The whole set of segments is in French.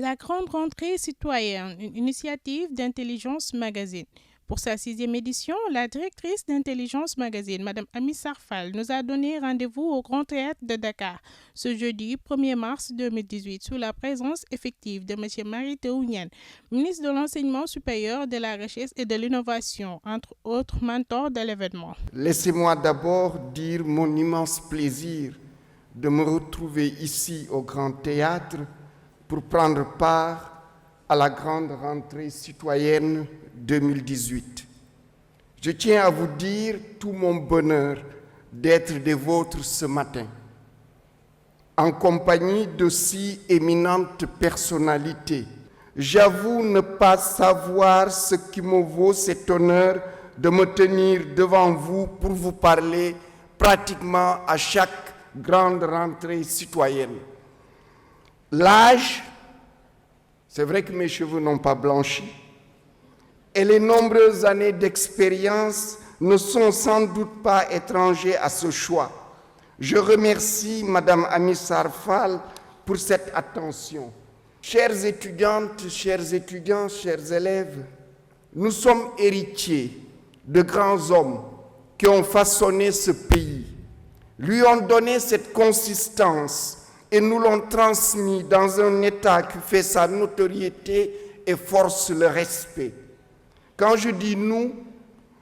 La grande rentrée citoyenne, une initiative d'Intelligence Magazine. Pour sa 6e édition, la directrice d'Intelligence Magazine, Mme Amy Sarfal, nous a donné rendez-vous au Grand Théâtre de Dakar ce jeudi 1er mars 2018 sous la présence effective de M. Mary Teuw Niane, ministre de l'Enseignement supérieur, de la Recherche et de l'Innovation, entre autres mentors de l'événement. Laissez-moi d'abord dire mon immense plaisir de me retrouver ici au Grand Théâtre pour prendre part à la grande rentrée citoyenne 2018. Je tiens à vous dire tout mon bonheur d'être des vôtres ce matin, en compagnie de si éminentes personnalités. J'avoue ne pas savoir ce qui me vaut cet honneur de me tenir devant vous pour vous parler pratiquement à chaque grande rentrée citoyenne. L'âge, c'est vrai que mes cheveux n'ont pas blanchi, et les nombreuses années d'expérience ne sont sans doute pas étrangers à ce choix. Je remercie Mme Amy Sarfal pour cette attention. Chères étudiantes, chers étudiants, chers élèves, nous sommes héritiers de grands hommes qui ont façonné ce pays, lui ont donné cette consistance et nous l'ont transmis dans un état qui fait sa notoriété et force le respect. Quand je dis nous,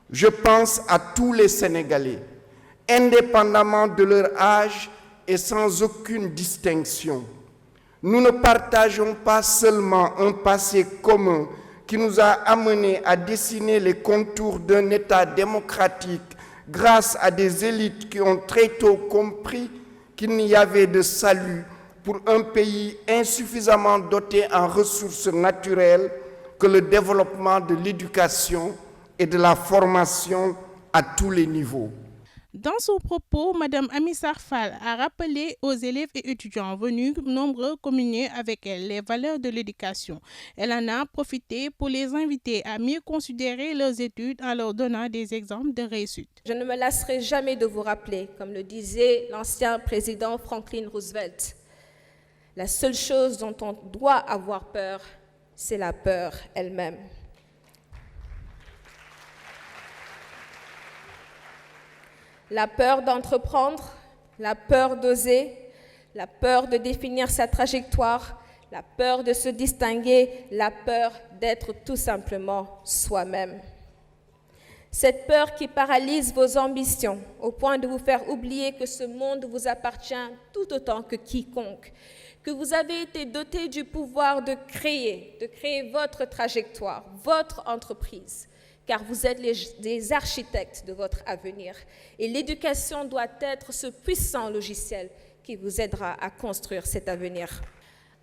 je pense à tous les Sénégalais, indépendamment de leur âge et sans aucune distinction. Nous ne partageons pas seulement un passé commun qui nous a amenés à dessiner les contours d'un État démocratique grâce à des élites qui ont très tôt compris qu'il n'y avait de salut pour un pays insuffisamment doté en ressources naturelles que le développement de l'éducation et de la formation à tous les niveaux. Dans son propos, Mme Amy Sarfal a rappelé aux élèves et étudiants venus nombreux communier avec elle les valeurs de l'éducation. Elle en a profité pour les inviter à mieux considérer leurs études en leur donnant des exemples de réussite. Je ne me lasserai jamais de vous rappeler, comme le disait l'ancien président Franklin Roosevelt, la seule chose dont on doit avoir peur, c'est la peur elle-même. La peur d'entreprendre, la peur d'oser, la peur de définir sa trajectoire, la peur de se distinguer, la peur d'être tout simplement soi-même. Cette peur qui paralyse vos ambitions au point de vous faire oublier que ce monde vous appartient tout autant que quiconque, que vous avez été doté du pouvoir de créer votre trajectoire, votre entreprise, car vous êtes les architectes de votre avenir. Et l'éducation doit être ce puissant logiciel qui vous aidera à construire cet avenir.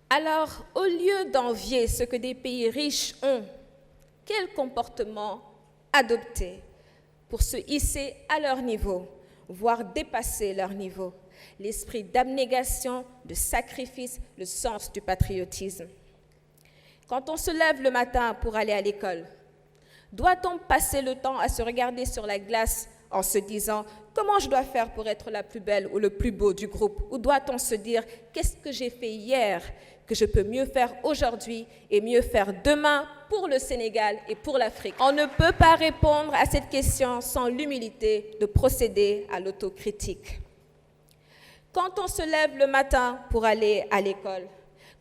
Alors, au lieu d'envier ce que des pays riches ont, quel comportement adopter pour se hisser à leur niveau, voire dépasser leur niveau? L'esprit d'abnégation, de sacrifice, le sens du patriotisme. Quand on se lève le matin pour aller à l'école, doit-on passer le temps à se regarder sur la glace en se disant « Comment je dois faire pour être la plus belle ou le plus beau du groupe ?» Ou doit-on se dire « Qu'est-ce que j'ai fait hier que je peux mieux faire aujourd'hui et mieux faire demain pour le Sénégal et pour l'Afrique ?» On ne peut pas répondre à cette question sans l'humilité de procéder à l'autocritique. Quand on se lève le matin pour aller à l'école,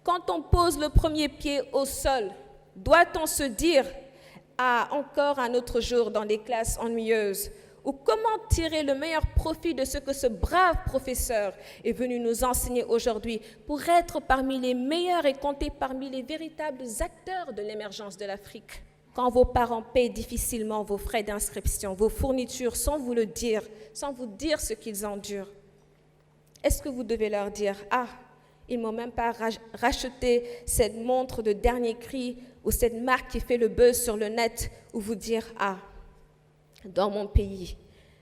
quand on pose le premier pied au sol, doit-on se dire « Ah, encore un autre jour dans des classes ennuyeuses » ou comment tirer le meilleur profit de ce que ce brave professeur est venu nous enseigner aujourd'hui pour être parmi les meilleurs et compter parmi les véritables acteurs de l'émergence de l'Afrique. Quand vos parents paient difficilement vos frais d'inscription, vos fournitures sans vous le dire, sans vous dire ce qu'ils endurent, est-ce que vous devez leur dire « Ah, ils ne m'ont même pas racheté cette montre de dernier cri ou cette marque qui fait le buzz sur le net » ou vous dire « Ah, dans mon pays,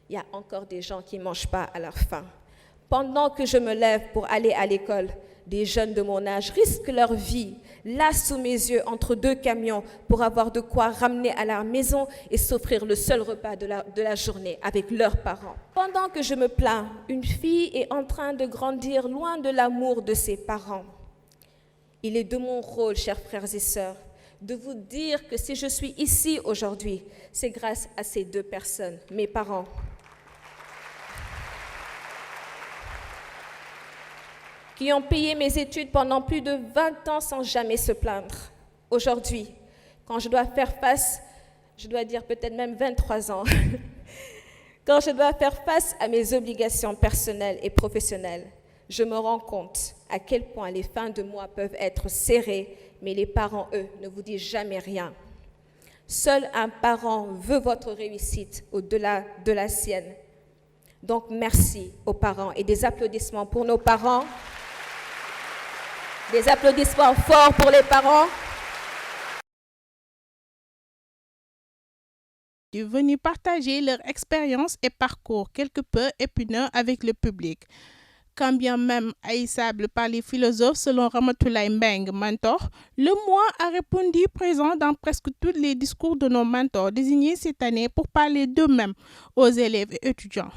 il y a encore des gens qui ne mangent pas à leur faim. Pendant que je me lève pour aller à l'école, des jeunes de mon âge risquent leur vie, là sous mes yeux, entre deux camions, pour avoir de quoi ramener à la maison et s'offrir le seul repas de la journée avec leurs parents. Pendant que je me plains, une fille est en train de grandir loin de l'amour de ses parents. Il est de mon rôle, chers frères et sœurs, de vous dire que si je suis ici aujourd'hui, c'est grâce à ces deux personnes, mes parents. Qui ont payé mes études pendant plus de 20 ans sans jamais se plaindre. Aujourd'hui, quand je dois faire face, je dois dire peut-être même 23 ans, quand je dois faire face à mes obligations personnelles et professionnelles, je me rends compte à quel point les fins de mois peuvent être serrées, mais les parents, eux, ne vous disent jamais rien. Seul un parent veut votre réussite au-delà de la sienne. Donc merci aux parents et des applaudissements pour nos parents. Des applaudissements forts pour les parents. De venir partager leur expérience et parcours quelque peu épineux avec le public. Quand bien même haïssable par les philosophes selon Ramatoulaye Mbengue, mentor, le moi a répondu présent dans presque tous les discours de nos mentors désignés cette année pour parler d'eux-mêmes aux élèves et étudiants.